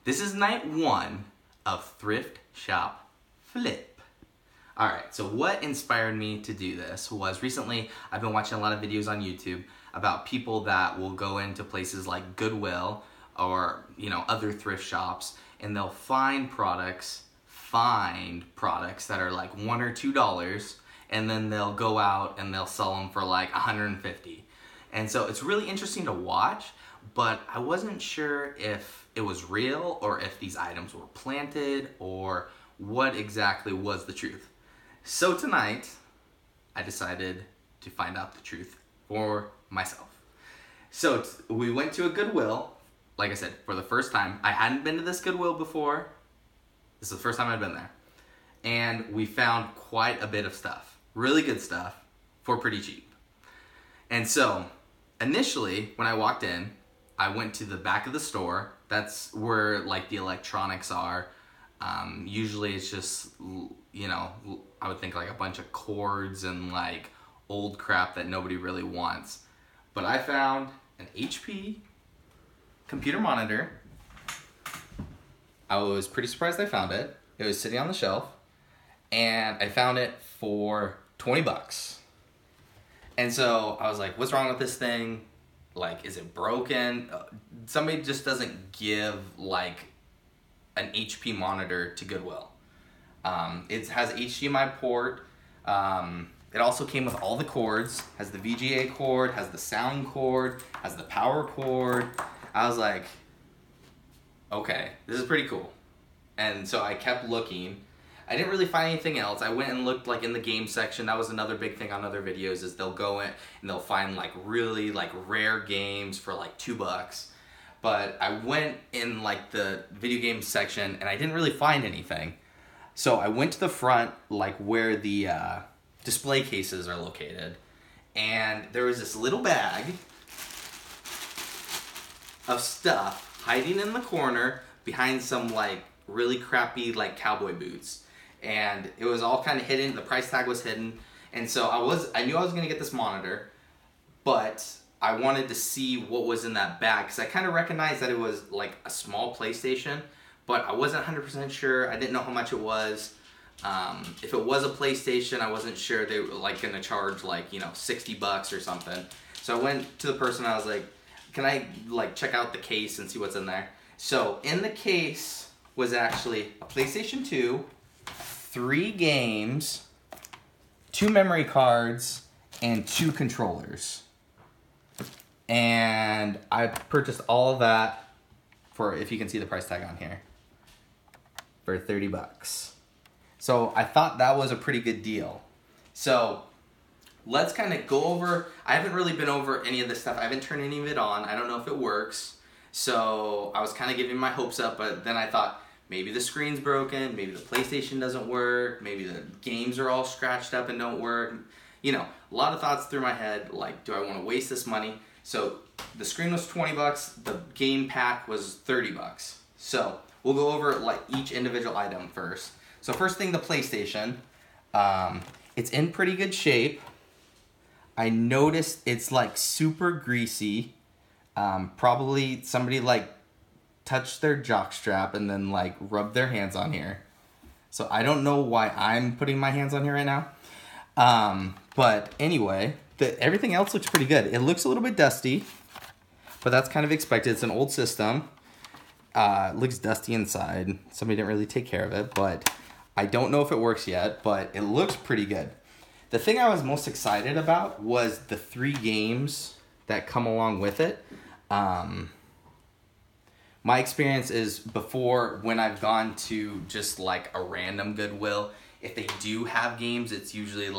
This is night 1 of Thrift Shop Flip. Alright, so what inspired me to do this was recently I've been watching a lot of videos on YouTube about people that will go into places like Goodwill or, other thrift shops, and they'll find products that are like $1 or $2, and then they'll go out and they'll sell them for like $150. And so it's really interesting to watch, but I wasn't sure if it was real or if these items were planted or what exactly was the truth. So tonight, I decided to find out the truth for myself. So we went to a Goodwill, like I said, for the first time. I hadn't been to this Goodwill before. This is the first time I'd been there. And we found quite a bit of stuff, really good stuff, for pretty cheap. And so, initially, when I walked in, I went to the back of the store. That's where, the electronics are. Usually it's just, I would think a bunch of cords and, old crap that nobody really wants. But I found an HP computer monitor. I was pretty surprised I found it. It was sitting on the shelf, and I found it for $20. And so I was like, what's wrong with this thing? Is it broken? Somebody just doesn't give, an HP monitor to Goodwill. It has HDMI port. It also came with all the cords. Has the VGA cord, has the sound cord, has the power cord. I was like, okay, this is pretty cool. And so I kept looking. I didn't really find anything else. I went and looked in the game section. That was another big thing on other videos, is they'll go in and they'll find really rare games for $2. But I went in the video game section and I didn't really find anything. So I went to the front, where the display cases are located, and there was this little bag of stuff hiding in the corner behind some really crappy cowboy boots. And it was all kind of hidden. The price tag was hidden. And so I knew I was going to get this monitor, but I wanted to see what was in that bag, because I kind of recognized that it was a small PlayStation, but I wasn't 100% sure. I didn't know how much it was. If it was a PlayStation, I wasn't sure they were going to charge $60 or something. So I went to the person and I was like, can I check out the case and see what's in there? So in the case was actually a PlayStation 2, 3 games, 2 memory cards, and 2 controllers. And I purchased all of that for, if you can see the price tag on here, for $30. So I thought that was a pretty good deal. So let's kind of go over, I haven't really been over any of this stuff. I haven't turned any of it on. I don't know if it works. So I was kind of giving my hopes up, but then I thought, maybe the screen's broken, maybe the PlayStation doesn't work, maybe the games are all scratched up and don't work. A lot of thoughts through my head, do I want to waste this money? So the screen was $20, the game pack was $30. So we'll go over each individual item first. So first thing, the PlayStation. It's in pretty good shape. I noticed it's super greasy. Probably somebody touched their jock strap and then rubbed their hands on here. So I don't know why I'm putting my hands on here right now. But anyway, everything else looks pretty good. It looks a little bit dusty, but that's kind of expected. It's an old system. It looks dusty inside. Somebody didn't really take care of it, but I don't know if it works yet, but it looks pretty good. The thing I was most excited about was the 3 games that come along with it. My experience is before, when I've gone to just a random Goodwill, if they do have games, it's usually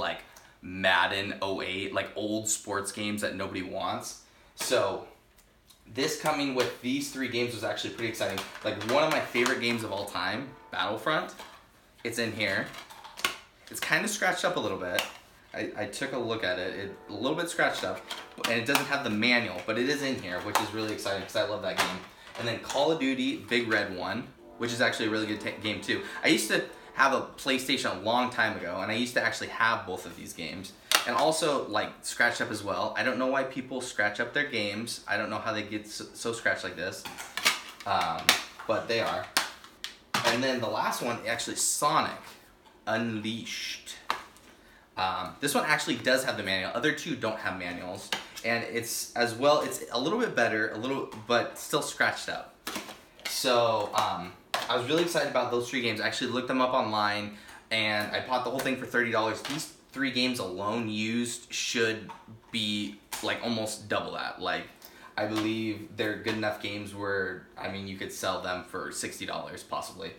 Madden 08, old sports games that nobody wants. So this coming with these 3 games was actually pretty exciting. One of my favorite games of all time, Battlefront, it's in here. It's kind of scratched up a little bit. I took a look at it. It's a little bit scratched up, and it doesn't have the manual, but it is in here, which is really exciting because I love that game. And then Call of Duty, Big Red One, which is actually a really good game too. I used to have a PlayStation a long time ago, and I used to actually have both of these games. And also, scratched up as well. I don't know why people scratch up their games. I don't know how they get so scratched like this. but they are. And then the last one, actually Sonic Unleashed. This one actually does have the manual. Other two don't have manuals. And it's, as well, it's a little bit better, but still scratched up. So, I was really excited about those 3 games. I actually looked them up online, and I bought the whole thing for $30. These 3 games alone used should be like almost double that. Like, I believe they're good enough games where, I mean, you could sell them for $60 possibly.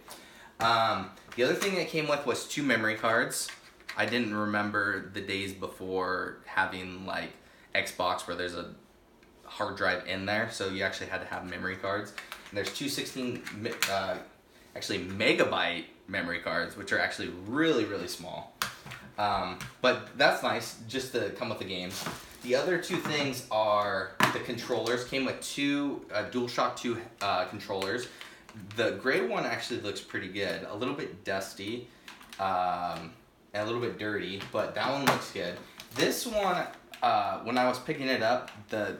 The other thing that came with was 2 memory cards. I didn't remember the days before having like Xbox where there's a hard drive in there, so you actually had to have memory cards. And there's 2 actually megabyte memory cards, which are actually really, really small. But that's nice, just to come with the games. The other 2 things are the controllers. Came with 2 DualShock 2 controllers. The gray one actually looks pretty good. A little bit dusty, and a little bit dirty, but that one looks good. This one, when I was picking it up, the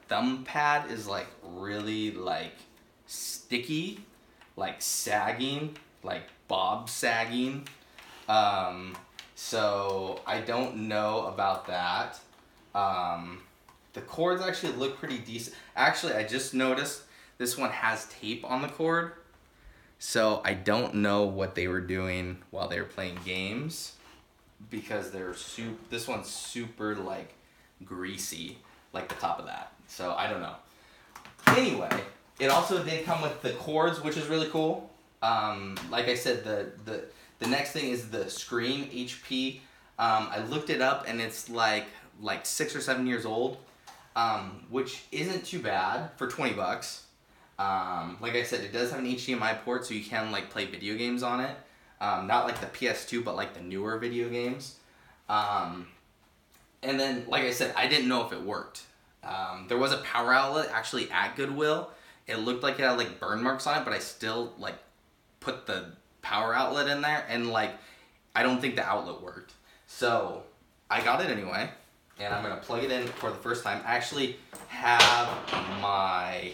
thumb pad is like really like sticky, like sagging, like bob sagging. So I don't know about that. The cords actually look pretty decent. Actually, I just noticed this one has tape on the cord. So I don't know what they were doing while they were playing games, because this one's super like greasy, like the top of that. So I don't know. Anyway, it also did come with the cords, which is really cool. Like I said, the next thing is the screen HP. I looked it up, and it's like 6 or 7 years old, which isn't too bad for 20 bucks. Like I said, it does have an HDMI port, so you can like play video games on it. Not like the PS2, but like the newer video games. And then, like I said, I didn't know if it worked. There was a power outlet actually at Goodwill. It looked like it had like burn marks on it, but I still like put the power outlet in there, and like I don't think the outlet worked. So I got it anyway, and I'm gonna plug it in for the first time. I actually have my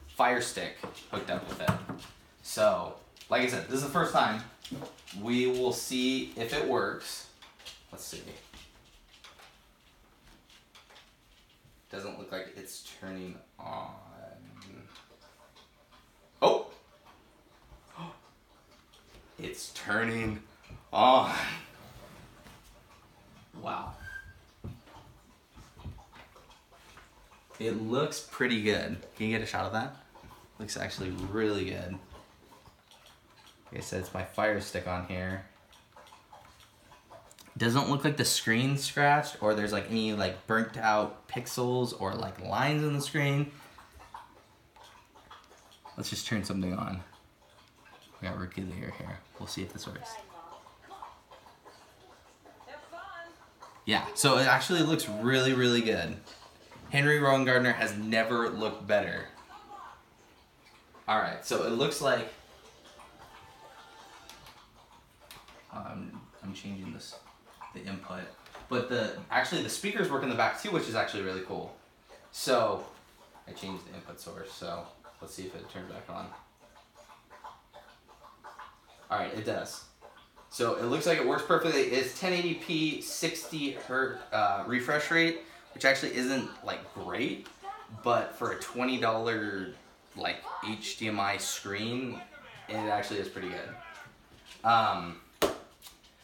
Fire Stick hooked up with it. So, like I said, this is the first time. We will see if it works. Let's see. Doesn't look like it's turning on. Oh! It's turning on. Wow. It looks pretty good. Can you get a shot of that? Looks actually really good. Like I said, it's my Fire Stick on here. Doesn't look like the screen's scratched, or there's like any like burnt out pixels or like lines in the screen. Let's just turn something on. We got Rookie of the Year here. We'll see if this works. Yeah, so it actually looks really, really good. Henry Rowan Gardner has never looked better. Alright, so it looks like... I'm changing the input. But actually the speakers work in the back too, which is actually really cool. So, I changed the input source, so let's see if it turns back on. Alright, it does. So it looks like it works perfectly. It's 1080p, 60 Hz refresh rate, which actually isn't like great, but for a $20 like HDMI screen, it actually is pretty good.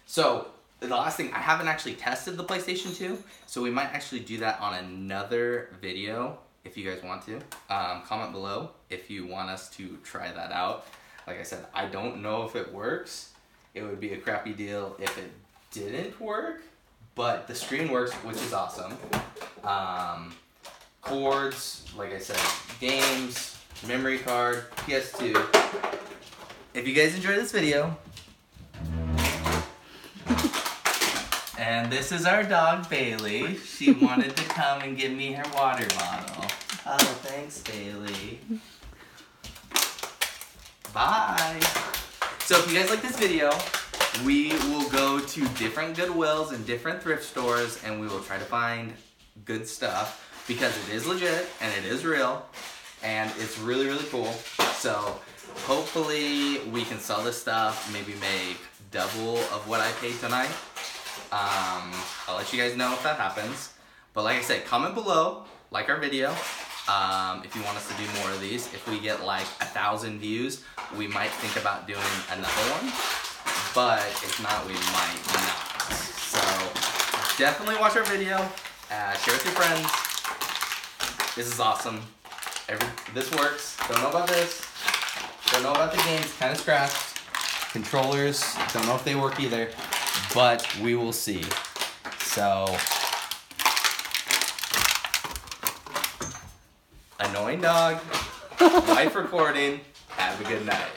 So the last thing, I haven't actually tested the PlayStation 2, so we might actually do that on another video if you guys want to. Comment below if you want us to try that out. Like I said, I don't know if it works. It would be a crappy deal if it didn't work, but the screen works, which is awesome. Cords, like I said, games, memory card, PS2. If you guys enjoyed this video, and this is our dog, Bailey. She wanted to come and give me her water bottle. Oh, thanks, Bailey. Bye. So if you guys like this video, we will go to different Goodwills and different thrift stores, and we will try to find good stuff, because it is legit and it is real and it's really, really cool. So hopefully we can sell this stuff, maybe make double of what I paid tonight. I'll let you guys know if that happens. But like I said, comment below, like our video, if you want us to do more of these. If we get like 1,000 views, we might think about doing another one. But if not, we might not. So definitely watch our video, share with your friends. This is awesome. This works. Don't know about this. Don't know about the games. Kind of scratched. Controllers. Don't know if they work either. But we will see. So, annoying dog. Wife recording. Have a good night.